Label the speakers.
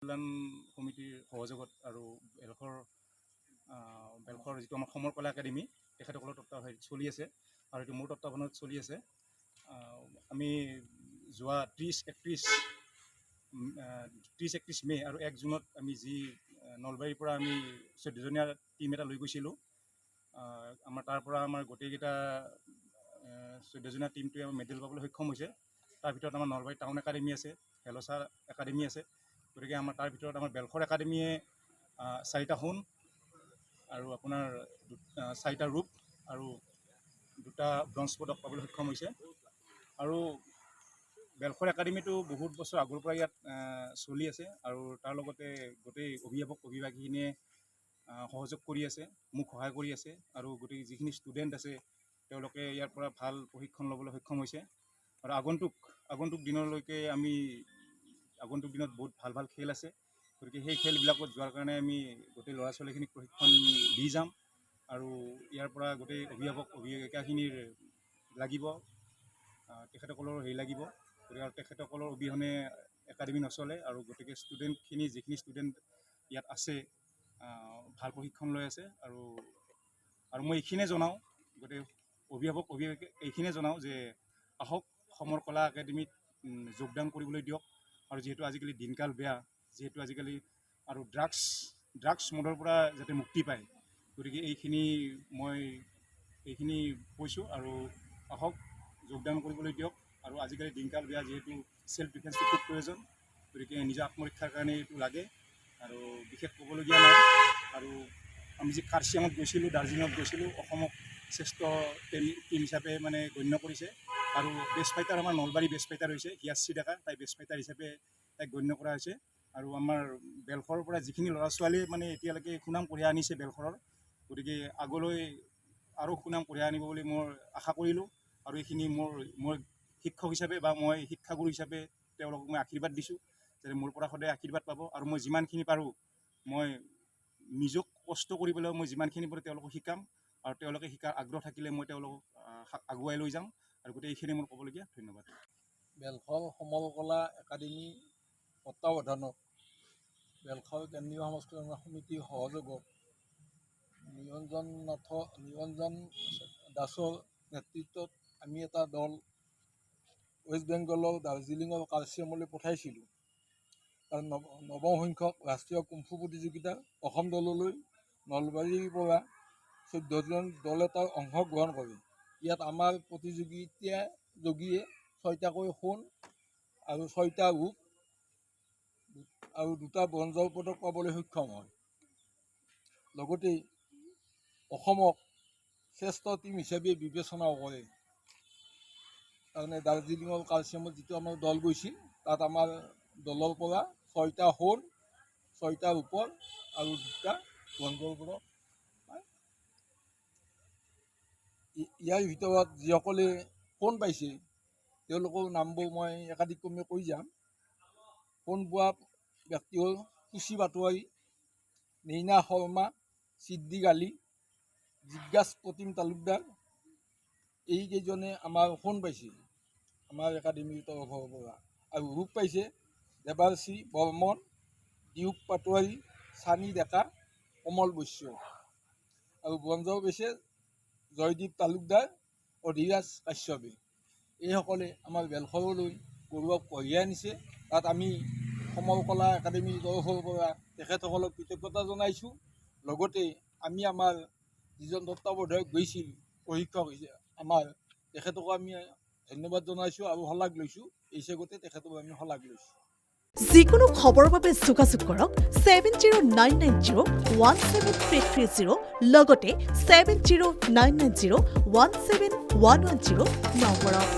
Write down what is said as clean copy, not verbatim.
Speaker 1: কল্যাণ সমিতিৰ সহযোগত আৰু বেলখৰ যিটো আমাৰ সমৰ কলা একাডেমি তেখেতসকলৰ তত্ত্বাৱধানত চলি আছে আৰু এইটো মোৰ তত্ত্বাৱধানত চলি আছে। আমি যোৱা 30-31 মে' আৰু 1 জুনত আমি যি নলবাৰীৰ পৰা আমি 14জনীয়া টিম এটা লৈ গৈছিলোঁ। আমাৰ তাৰ পৰা আমাৰ গোটেইকেইটা 14জনীয়া টিমটোৱে আমাৰ মেডেল পাবলৈ সক্ষম হৈছে। তাৰ ভিতৰত আমাৰ নলবাৰী টাউন একাডেমি আছে, হেলচা একাডেমি আছে। গতিকে আমাৰ তাৰ ভিতৰত আমাৰ বেলখৰ একাডেমিয়ে 4টা সোণ আৰু আপোনাৰ 4টা ৰূপ আৰু 2টা ব্ৰঞ্জ পদক পাবলৈ সক্ষম হৈছে। আৰু বেলখৰ একাডেমিটো বহুত বছৰ আগৰ পৰা ইয়াত চলি আছে আৰু তাৰ লগতে গোটেই অভিভাৱকখিনিয়ে সহযোগ কৰি আছে, মোক সহায় কৰি আছে আৰু গোটেই যিখিনি ষ্টুডেণ্ট আছে তেওঁলোকে ইয়াৰ পৰা ভাল প্ৰশিক্ষণ ল'বলৈ সক্ষম হৈছে। আৰু আগন্তুক দিনলৈকে আগন্তুক দিনত বহুত ভাল খেল আছে। গতিকে সেই খেলবিলাকত যোৱাৰ কাৰণে আমি গোটেই ল'ৰা ছোৱালীখিনিক প্ৰশিক্ষণ দি যাম আৰু ইয়াৰ পৰা গোটেই অভিভাৱিকাখিনিৰ লাগিব, তেখেতসকলৰ লাগিব। গতিকে আৰু তেখেতসকলৰ অবিহনে একাডেমি নচলে আৰু গতিকে যিখিনি ষ্টুডেণ্ট ইয়াত আছে ভাল প্ৰশিক্ষণ লৈ আছে। আৰু মই এইখিনিয়ে জনাওঁ, গোটেই অভিভাৱক এইখিনিয়ে জনাওঁ যে আহক সমৰ কলা একাডেমিত যোগদান কৰিবলৈ দিয়ক। আৰু যিহেতু আজিকালি দিনকাল বেয়া, যিহেতু আজিকালি আৰু ড্ৰাগছ মদৰ পৰা যাতে মুক্তি পায়, গতিকে মই এইখিনি কৈছোঁ আৰু আহক যোগদান কৰিবলৈ দিয়ক। আৰু আজিকালি দিনকাল বেয়া, যিহেতু চেল্ফ ডিফেন্সটো খুব প্ৰয়োজন, গতিকে নিজৰ আত্মৰক্ষাৰ কাৰণে এইটো লাগে আৰু বিশেষ ক'বলগীয়া নাই। আৰু আমি যি কাৰ্চিয়াঙত গৈছিলোঁ, দাৰ্জিলিঙত গৈছিলোঁ, অসমক শ্ৰেষ্ঠ টিম হিচাপে মানে গণ্য কৰিছে আৰু বেষ্ট ফাইটাৰ আমাৰ নলবাৰী বেষ্ট ফাইটাৰ হৈছে হিয়াশ্ৰী ডেকা, তাই বেষ্ট ফাইটাৰ হিচাপে তাইক গণ্য কৰা হৈছে। আৰু আমাৰ বেলখৰৰ পৰা যিখিনি ল'ৰা ছোৱালীয়ে মানে এতিয়ালৈকে সুনাম কঢ়িয়াই আনিছে বেলখৰৰ, গতিকে আগলৈ আৰু সুনাম কঢ়িয়াই আনিব বুলি মই আশা কৰিলোঁ। আৰু এইখিনি মোৰ শিক্ষক হিচাপে বা মই শিক্ষাগুৰু হিচাপে তেওঁলোকক মই আশীৰ্বাদ দিছোঁ যে মোৰ পৰা সদায় আশীৰ্বাদ পাব। আৰু মই যিমানখিনি পাৰোঁ মই নিজক কষ্ট কৰিবলৈ মই যিমানখিনি পাৰোঁ তেওঁলোকক শিকাম আৰু তেওঁলোকে শিকাৰ আগ্ৰহ থাকিলে মই তেওঁলোকক আগুৱাই লৈ যাম। আৰু গোটেই এইখিনি মোৰ ক'বলগীয়া। ধন্যবাদ।
Speaker 2: বেলখৰ সমৰ কলা একাডেমি তত্ত্বাৱধানত বেলখৰ কেন্দ্ৰীয় সাংস্কৃতিক সমিতিৰ সহযোগত নিৰঞ্জন দাসৰ নেতৃত্বত আমি এটা দল ৱেষ্ট বেংগলৰ দাৰ্জিলিঙৰ কাৰ্চিয়ামলৈ পঠাইছিলোঁ। তাৰ নৱম সংখ্যক ৰাষ্ট্ৰীয় কুম্ফু প্ৰতিযোগিতাৰ অসম দললৈ নলবাৰীৰ পৰা 14জন দল এটাৰ অংশগ্ৰহণ কৰে। ইয়াত আমাৰ প্ৰতিযোগীয়ে 6টাকৈ সোণ আৰু 6টা ৰূপ আৰু 2টা ব্ৰঞ্জৰ পদক পাবলৈ সক্ষম হয়। লগতে অসমক শ্ৰেষ্ঠ টীম হিচাপে বিবেচনাও কৰে। তাৰমানে দাৰ্জিলিঙৰ কালচিয়ামত যিটো আমাৰ দল গৈছিল, তাত আমাৰ দলৰ পৰা 6টা সোণ, 6টা ৰূপৰ আৰু 2টা ব্ৰঞ্জৰ পদক পায়। ইয়াৰ ভিতৰত যিসকলে সোণ পাইছে তেওঁলোকৰ নামবোৰ মই একাদিক্ৰমে কৈ যাম। সোণ পোৱা ব্যক্তি হ'ল সুচি পাটোৱাৰী, নেইনা শৰ্মা, সিদ্দিক আলী, জিজ্ঞাস প্ৰতিম তালুকদাৰ। এইকেইজনে আমাৰ সোণ পাইছে আমাৰ একাডেমীৰ তৰফৰ পৰা। আৰু ৰূপ পাইছে দেৱাশ্ৰী বৰ্মন, ডিউক পাটোৱাৰী, চানী ডেকা, কমল বৈশ্য। আৰু ব্ৰঞ্জৰ পাইছে জয়দীপ তালুকদাৰ, অধিৰাজ কাশ্যপে। এইসকলে আমাৰ বেলখৰলৈ গৌৰৱ কঢ়িয়াই আনিছে। তাত আমি সমৰ কলা একাডেমীৰ তৰফৰ পৰা তেখেতসকলক কৃতজ্ঞতা জনাইছোঁ। লগতে আমি আমাৰ যিজন তত্ত্বাৱধায়ক গৈছিল প্ৰশিক্ষক আমাৰ, তেখেতকো আমি ধন্যবাদ জনাইছোঁ আৰু শলাগ লৈছোঁ। এই চেগতে তেখেতক আমি শলাগ লৈছোঁ।
Speaker 3: যিকোনো খবৰৰ বাবে যোগাযোগ কৰক 7099017330 লগতে 7099017110 নম্বৰত।